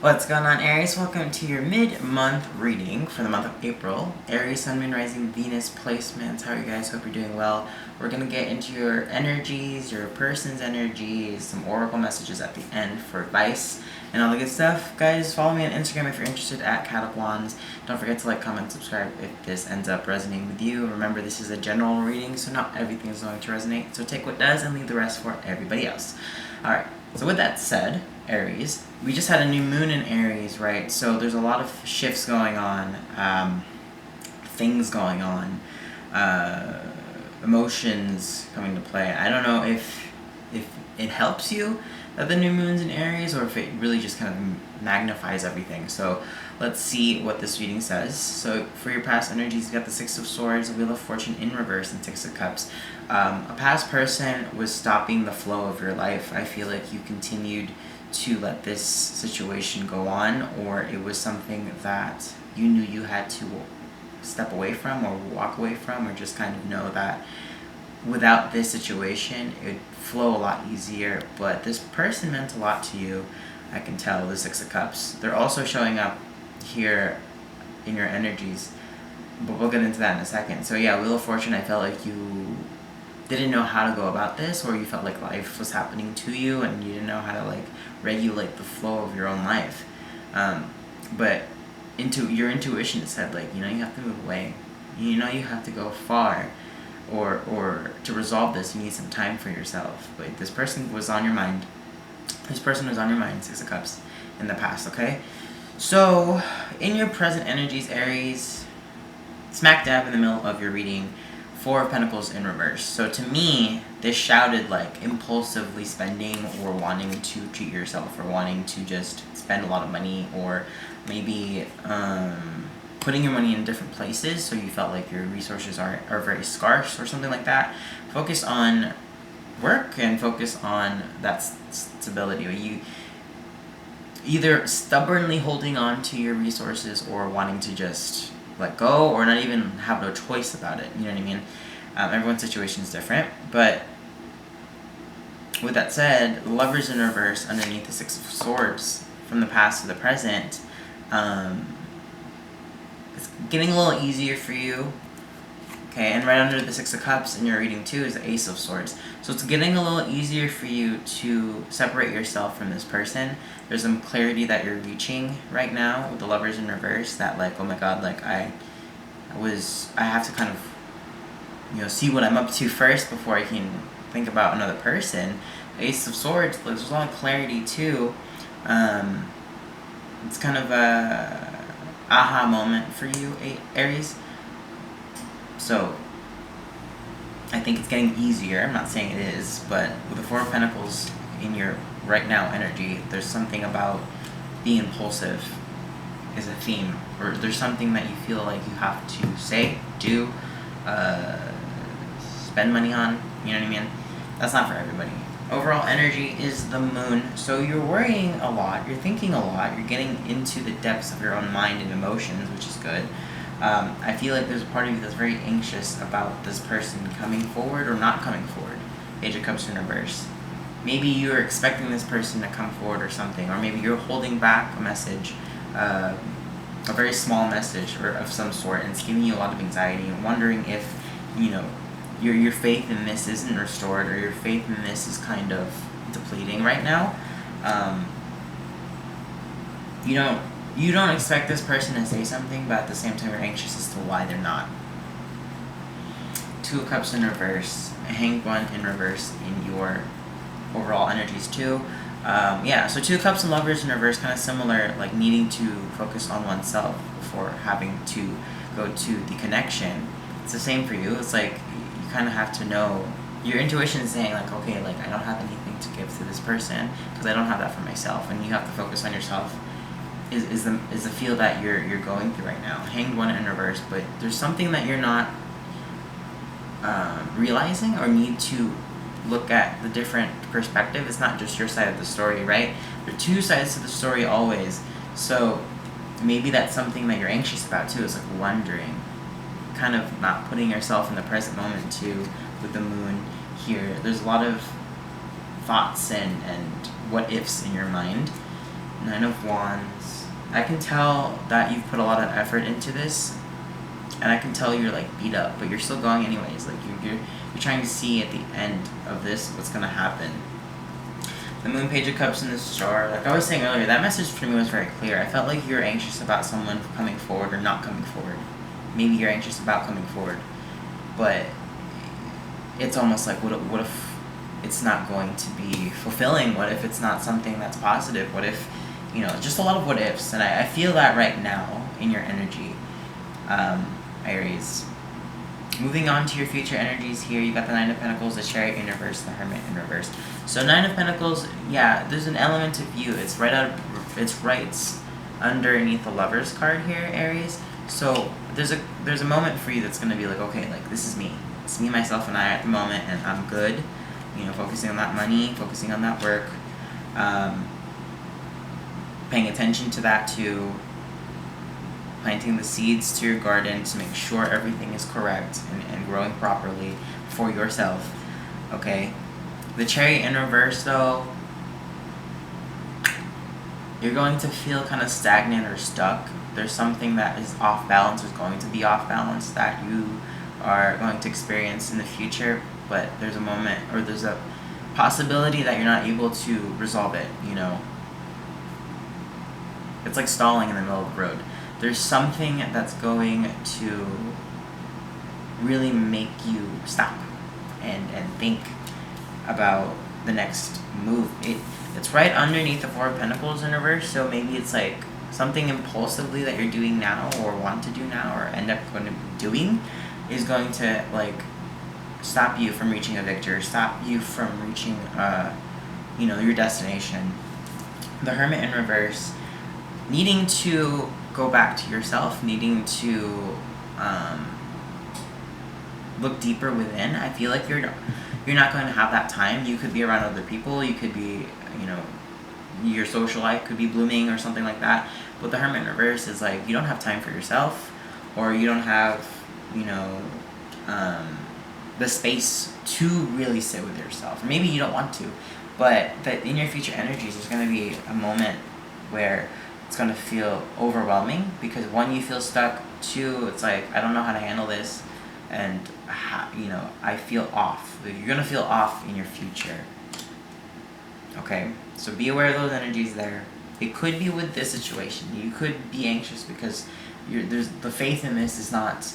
What's going on, Aries? Welcome to your mid-month reading for the month of April. Aries, Sun, Moon, Rising, Venus placements. How are you guys? Hope you're doing well. We're going to get into your energies, your person's energies, some oracle messages at the end for advice, and all the good stuff. Guys, follow me on Instagram if you're interested at Cat of Wands. Don't forget to like, comment, subscribe if this ends up resonating with you. Remember, this is a general reading, so not everything is going to resonate. So take what does and leave the rest for everybody else. Alright, so with that said, Aries, we just had a new moon in Aries, right? So there's a lot of shifts going on, things going on, emotions coming to play. I don't know if it helps you that the new moon's in Aries, or if it really just kind of magnifies everything. So let's see what this reading says. So for your past energies, you got the Six of Swords, the Wheel of Fortune in reverse, and Six of Cups. A past person was stopping the flow of your life. I feel like you continued to let this situation go on, or it was something that you knew you had to step away from or walk away from, or just kind of know that without this situation it would flow a lot easier. But this person meant a lot to you, I can tell. The Six of Cups, they're also showing up here in your energies, but we'll get into that in a second. So yeah, Wheel of Fortune, I felt like you didn't know how to go about this, or you felt like life was happening to you and you didn't know how to like regulate the flow of your own life. But your intuition said, like, you have to move away. You have to go far, or to resolve this, you need some time for yourself. But this person was on your mind. This person was on your mind, Six of Cups, in the past, okay? So, in your present energies, Aries, smack dab in the middle of your reading, Four of Pentacles in reverse. So to me, this shouted like impulsively spending, or wanting to treat yourself, or wanting to just spend a lot of money, or maybe putting your money in different places so you felt like your resources are very scarce or something like that. Focus on work and focus on that stability. Or you either stubbornly holding on to your resources, or wanting to just let go, or not even have no choice about it. You know what I mean? Everyone's situation is different. But with that said, Lovers in reverse underneath the Six of Swords, from the past to the present, it's getting a little easier for you. Okay, and right under the Six of Cups in your reading too is the Ace of Swords. So it's getting a little easier for you to separate yourself from this person. There's some clarity that you're reaching right now with the Lovers in reverse, that like, oh my god, like I have to kind of, see what I'm up to first before I can think about another person. Ace of Swords, there's a lot of clarity too. It's kind of a aha moment for you, Aries. So, I think it's getting easier. I'm not saying it is, but with the Four of Pentacles in your right now energy, there's something about being impulsive is a theme. Or there's something that you feel like you have to say, do, spend money on, you know what I mean? That's not for everybody. Overall energy is the moon, so you're worrying a lot, you're thinking a lot, you're getting into the depths of your own mind and emotions, which is good. I feel like there's a part of you that's very anxious about this person coming forward or not coming forward. Page of Cups in reverse. Maybe you're expecting this person to come forward or something, or maybe you're holding back a message, a very small message or of some sort, and it's giving you a lot of anxiety and wondering if, your faith in this isn't restored, or your faith in this is kind of depleting right now. You don't expect this person to say something, but at the same time you're anxious as to why they're not. Two of Cups in reverse, Hanged One in reverse in your overall energies too. So Two of Cups and Lovers in reverse, kind of similar, like needing to focus on oneself before having to go to the connection. It's the same for you. It's like you kind of have to know, your intuition is saying like, okay, like I don't have anything to give to this person because I don't have that for myself, and you have to focus on yourself. Is the feel that you're going through right now. Hanged One in reverse, but there's something that you're not realizing, or need to look at the different perspective. It's not just your side of the story, right? There are two sides to the story always. So maybe that's something that you're anxious about too, is like wondering, kind of not putting yourself in the present moment too. With the moon here, there's a lot of thoughts and what ifs in your mind. Nine of Wands. I can tell that you've put a lot of effort into this, and I can tell you're like beat up, but you're still going anyways. Like you're trying to see at the end of this what's gonna happen. The Moon, Page of Cups in this star. Like I was saying earlier, that message for me was very clear. I felt like you're anxious about someone coming forward or not coming forward. Maybe you're anxious about coming forward, but it's almost like what if it's not going to be fulfilling? What if it's not something that's positive? What if, just a lot of what ifs, and I feel that right now in your energy, Aries. Moving on to your future energies here, you got the Nine of Pentacles, the Chariot in reverse, the Hermit in reverse. So Nine of Pentacles, yeah, there's an element of you. It's right underneath the Lover's card here, Aries. So there's a moment for you that's gonna be like, okay, like this is me. It's me, myself, and I at the moment, and I'm good. Focusing on that money, focusing on that work, paying attention to that too, planting the seeds to your garden to make sure everything is correct and growing properly for yourself, okay? The Chariot in reverse, though, you're going to feel kind of stagnant or stuck. There's something that is off balance, or is going to be off balance, that you are going to experience in the future, but there's a moment, or there's a possibility that you're not able to resolve it, It's like stalling in the middle of the road. There's something that's going to really make you stop and think about the next move. It's right underneath the Four of Pentacles in reverse, so maybe it's like something impulsively that you're doing now or want to do now or end up going to be doing is going to like stop you from reaching a victory, stop you from reaching your destination. The Hermit in reverse, needing to go back to yourself, needing to look deeper within. I feel like you're not going to have that time. You could be around other people, you could be, your social life could be blooming or something like that. But the Hermit in reverse is like, you don't have time for yourself, or you don't have, the space to really sit with yourself. Or maybe you don't want to, but that in your future energies, there's going to be a moment where it's going to feel overwhelming, because one, you feel stuck, two, it's like, I don't know how to handle this, and I feel off. You're going to feel off in your future. Okay, so be aware of those energies there. It could be with this situation. You could be anxious because there's the faith in this is not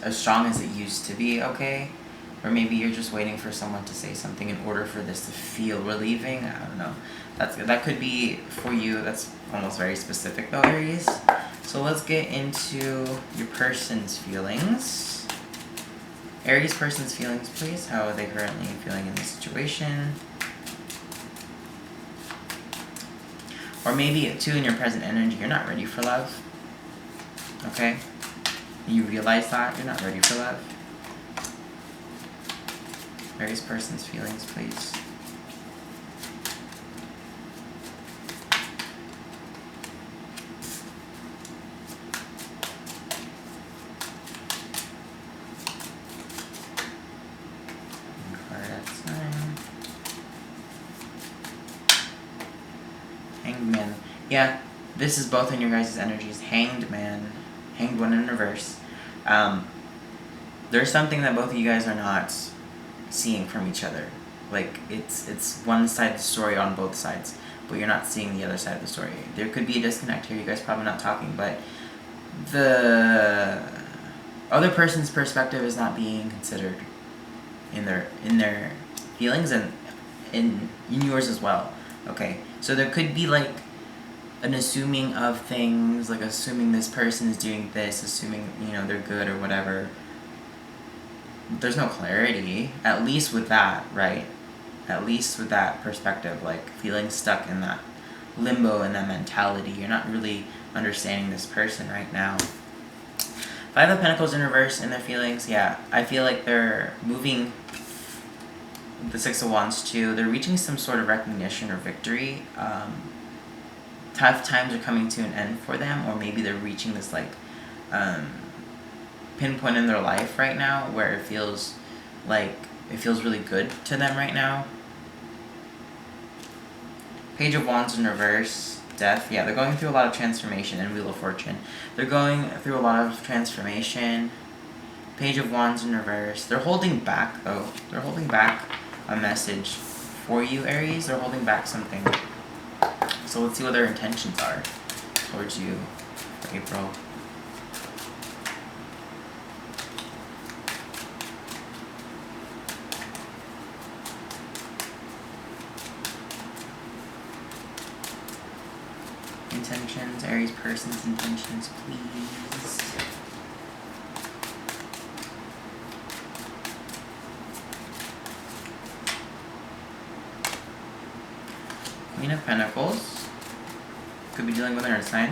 as strong as it used to be, okay? Or maybe you're just waiting for someone to say something in order for this to feel relieving. I don't know. That could be for you. That's almost very specific though, Aries. So let's get into your person's feelings. Aries person's feelings, please. How are they currently feeling in this situation? Or maybe too, in your present energy, you're not ready for love. Okay? You realize that you're not ready for love. Aries person's feelings, please. Hanged Man. Yeah, this is both in your guys' energies. Hanged Man. Hanged One in reverse. There's something that both of you guys are not seeing from each other. Like, it's one side of the story on both sides, but you're not seeing the other side of the story. There could be a disconnect here. You guys probably not talking, but the other person's perspective is not being considered in their feelings and in yours as well. Okay, so there could be like an assuming of things, like assuming this person is doing this, assuming they're good or whatever. There's no clarity, at least with that, right? At least with that perspective, like feeling stuck in that limbo and that mentality. You're not really understanding this person right now. Five of Pentacles in reverse in their feelings, yeah. I feel like they're moving, the Six of Wands too. They're reaching some sort of recognition or victory. Tough times are coming to an end for them, or maybe they're reaching this like pinpoint in their life right now where it feels really good to them right now. Page of Wands in reverse, Death. Yeah, they're going through a lot of transformation, and Wheel of Fortune. They're going through a lot of transformation. Page of Wands in reverse. They're holding back, though. They're holding back a message for you, Aries. They're holding back something. So let's see what their intentions are towards you for April. Intentions, Aries person's intentions, please. Queen of Pentacles. Could be dealing with an earth sign.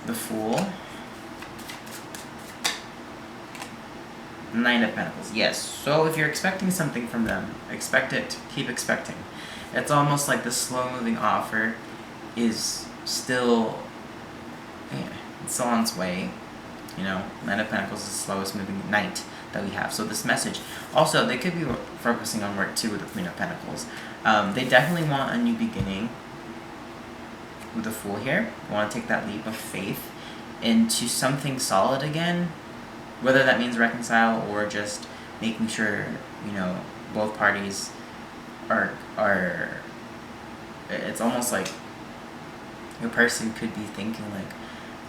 The Fool. Nine of Pentacles. Yes. So if you're expecting something from them, expect it. Keep expecting. It's almost like the slow-moving offer is still, it's still on its way. You know, Nine of Pentacles is the slowest moving knight that we have. So this message, also they could be focusing on work too with the Queen of Pentacles. They definitely want a new beginning with the Fool here. They want to take that leap of faith into something solid again. Whether that means reconcile or just making sure, you know, both parties are it's almost like your person could be thinking like,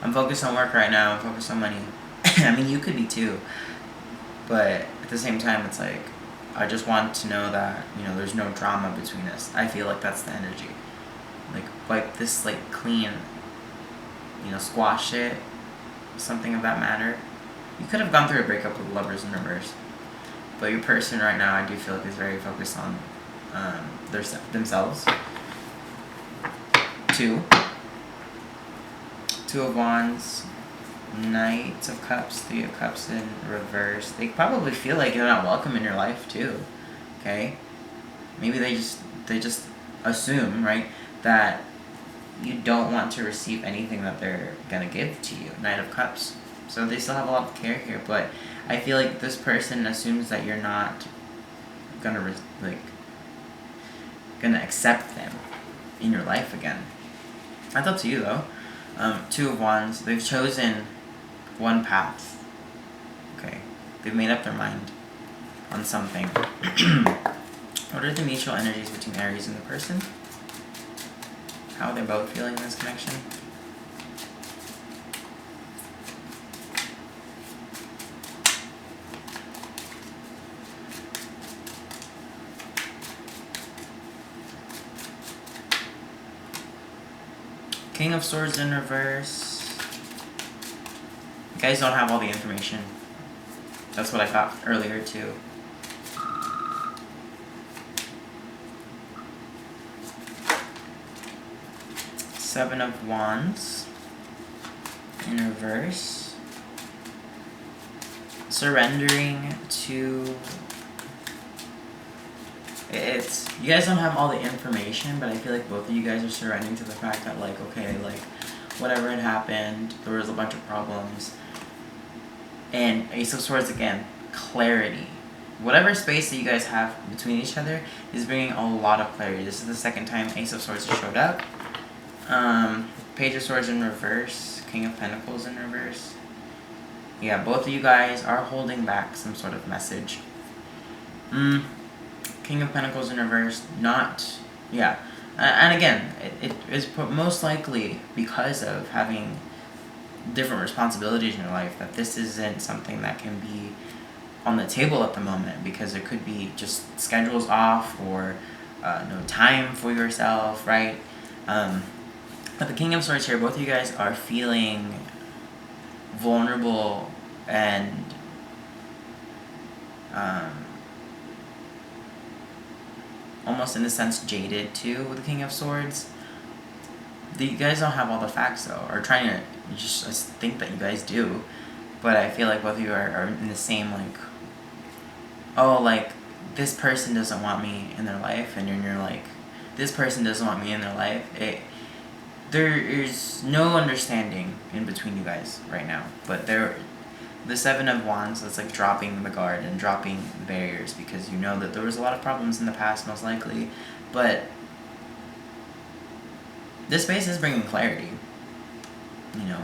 I'm focused on work right now, I'm focused on money. I mean, you could be too. But at the same time, it's like, I just want to know that, you know, there's no drama between us. I feel like that's the energy. Like, wipe this slate clean, you know, squash it, something of that matter. You could have gone through a breakup with Lovers in reverse, but your person right now, I do feel like is very focused on themselves. Two of Wands, Knight of Cups, Three of Cups in reverse. They probably feel like you're not welcome in your life too. Okay, maybe they just assume, right, that you don't want to receive anything that they're gonna give to you. Knight of Cups. So they still have a lot of care here, but I feel like this person assumes that you're not gonna gonna accept them in your life again. That's up to you though. Two of Wands. They've chosen one path. Okay, they've made up their mind on something. What are the mutual energies between Aries and the person? How are they both feeling in this connection? King of Swords in reverse. You guys don't have all the information. That's what I thought earlier too. Seven of Wands in reverse. Surrendering to... you guys don't have all the information, but I feel like both of you guys are surrendering to the fact that, like, okay, like, whatever had happened, there was a bunch of problems. And Ace of Swords again, clarity. Whatever space that you guys have between each other is bringing a lot of clarity. This is the second time Ace of Swords has showed up. Page of Swords in reverse, King of Pentacles in reverse. Yeah, both of you guys are holding back some sort of message. King of Pentacles in reverse, not, yeah. And again, it is most likely because of having different responsibilities in your life that this isn't something that can be on the table at the moment, because it could be just schedules off or no time for yourself, right? But the King of Swords here, both of you guys are feeling vulnerable and almost in a sense jaded too with the King of Swords. You guys don't have all the facts though, or trying to just think that you guys do, but I feel like both of you are in the same, like, oh, like, this person doesn't want me in their life, and you're like, this person doesn't want me in their life. there is no understanding in between you guys right now, but the Seven of Wands, that's like dropping the guard and dropping the barriers, because you know that there was a lot of problems in the past, most likely, but this space is bringing clarity, you know.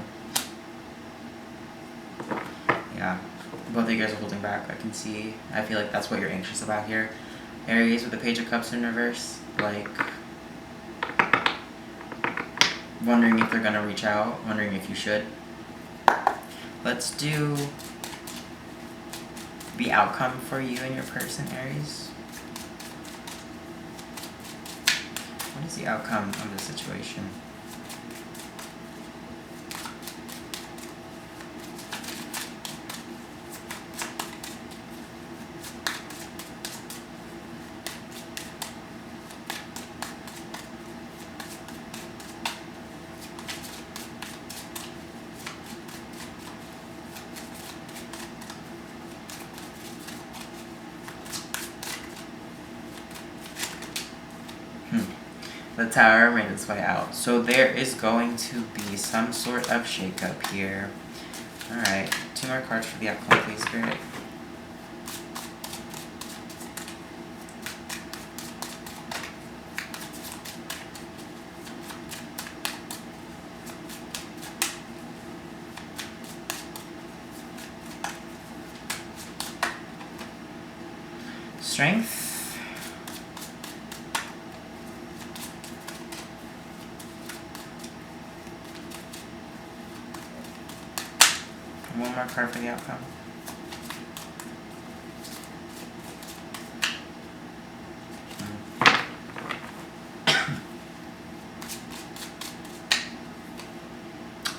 Yeah, both of you guys are holding back, I can see. I feel like that's what you're anxious about here. Aries with the Page of Cups in reverse, like wondering if they're gonna reach out, wondering if you should. Let's do the outcome for you and your person, Aries. What is the outcome of the situation? The Tower made its way out. So there is going to be some sort of shakeup here. Alright, 2 more cards for the outcome, please, Spirit. Strength. One more card for the outcome.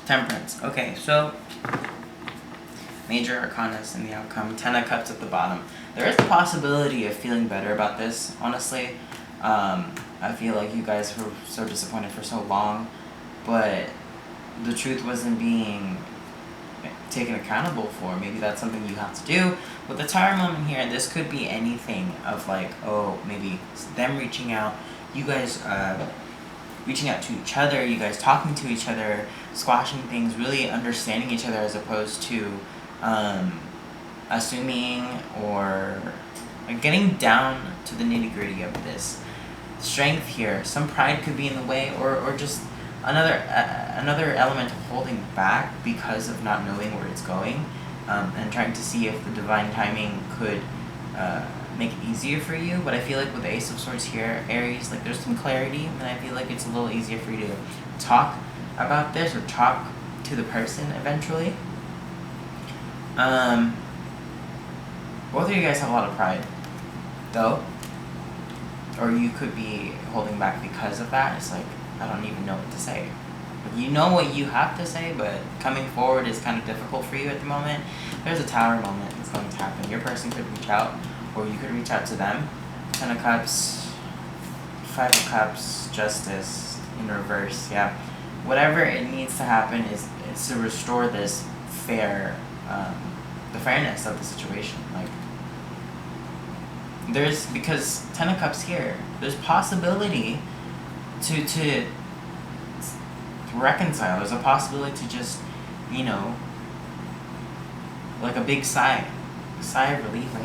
Temperance. Okay, so major arcanas in the outcome. 10 of Cups at the bottom. There is a possibility of feeling better about this, honestly. I feel like you guys were so disappointed for so long, but the truth wasn't being taken accountable for. Maybe that's something you have to do. With the Tower moment here, this could be anything of like, oh, maybe them reaching out, you guys reaching out to each other, you guys talking to each other, squashing things, really understanding each other, as opposed to assuming or like getting down to the nitty-gritty of this. Strength here, some pride could be in the way, or just another element of holding back because of not knowing where it's going, and trying to see if the divine timing could make it easier for you. But I feel like with the Ace of Swords here, Aries, like there's some clarity, and I feel like it's a little easier for you to talk about this or talk to the person eventually. Both of you guys have a lot of pride, though, or you could be holding back because of that. It's like, I don't even know what to say. You know what you have to say, but coming forward is kind of difficult for you at the moment. There's a Tower moment that's going to happen. Your person could reach out, or you could reach out to them. 10 of Cups, 5 of Cups, Justice in reverse, yeah. Whatever it needs to happen is to restore this fair, the fairness of the situation. Like, because 10 of Cups here, there's possibility to reconcile. There's a possibility to just, you know, like a big sigh of relief, like,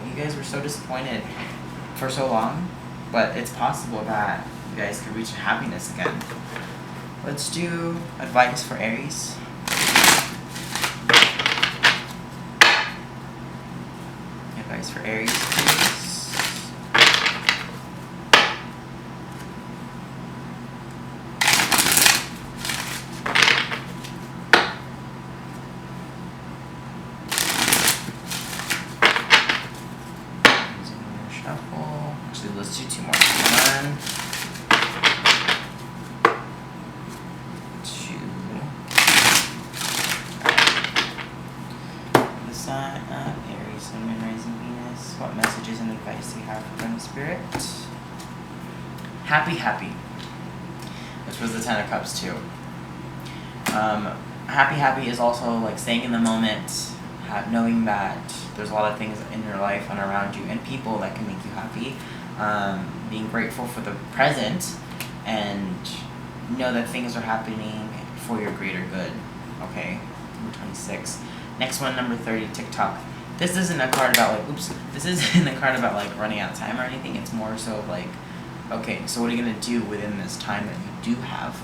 you guys were so disappointed for so long, but it's possible that you guys could reach happiness again. Let's do advice for Aries. Advice for Aries, please. Let's do 2 more. 1, 2. The sign of Aries, Sun, Moon, Rising, Venus. What messages and advice do you have for them, Spirit? Happy. Which was the 10 of Cups too. Happy is also like staying in the moment, knowing that there's a lot of things in your life and around you and people that can make you happy. Being grateful for the present and know that things are happening for your greater good. Okay, number 26. Next one, number 30, TikTok. This isn't a card about like, oops, this isn't a card about like running out of time or anything. It's more so like, okay, so what are you going to do within this time that you do have?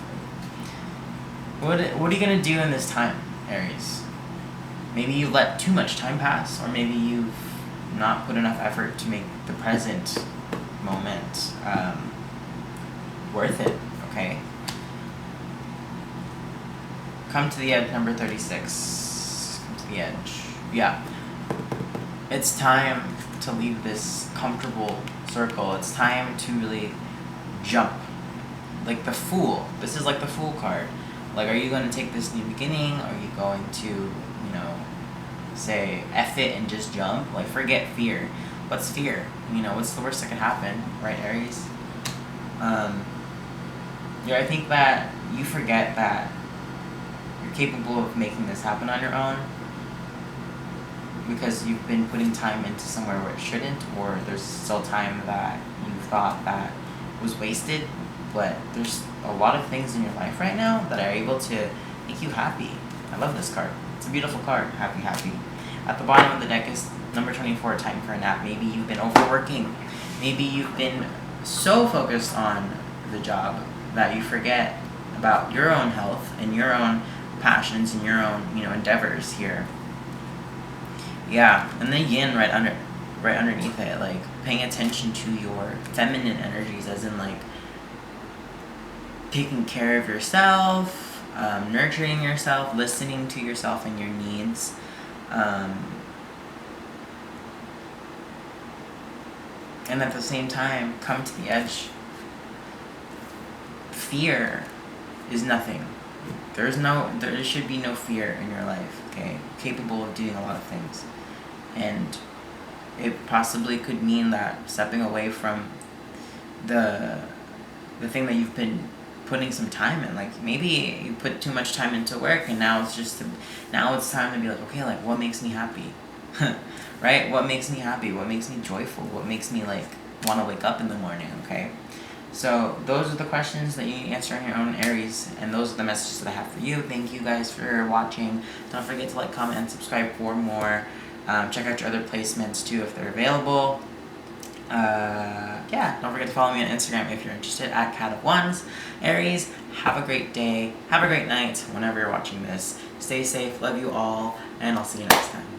What are you going to do in this time, Aries? Maybe you let too much time pass, or maybe you've not put enough effort to make the present moment worth it, okay? Come to the edge, number 36. Come to the edge. Yeah. It's time to leave this comfortable circle. It's time to really jump. Like the Fool. This is like the Fool card. Like, are you going to take this new beginning? Are you going to, you know, say F it and just jump? Like, forget fear. What's fear? You know, what's the worst that could happen, right, Aries? Yeah, I think that you forget that you're capable of making this happen on your own because you've been putting time into somewhere where it shouldn't, or there's still time that you thought that was wasted. But there's a lot of things in your life right now that are able to make you happy. I love this card. It's a beautiful card. Happy, happy. At the bottom of the deck is number 24, time for a nap. Maybe you've been overworking. Maybe you've been so focused on the job that you forget about your own health and your own passions and your own, you know, endeavors here. Yeah, and the yin right underneath it, like paying attention to your feminine energies, as in like taking care of yourself, nurturing yourself, listening to yourself and your needs. And at the same time, come to the edge. Fear is nothing. There should be no fear in your life, okay? Capable of doing a lot of things. And it possibly could mean that stepping away from the thing that you've been putting some time in. Like, maybe you put too much time into work, and now it's time to be like, okay, like, what makes me happy? Right? What makes me happy? What makes me joyful? What makes me, like, want to wake up in the morning, okay? So those are the questions that you need to answer on your own, Aries, and those are the messages that I have for you. Thank you guys for watching. Don't forget to like, comment, and subscribe for more. Check out your other placements too if they're available. Yeah, don't forget to follow me on Instagram if you're interested at Cat of Wands. Aries, have a great day, have a great night whenever you're watching this. Stay safe, love you all, and I'll see you next time.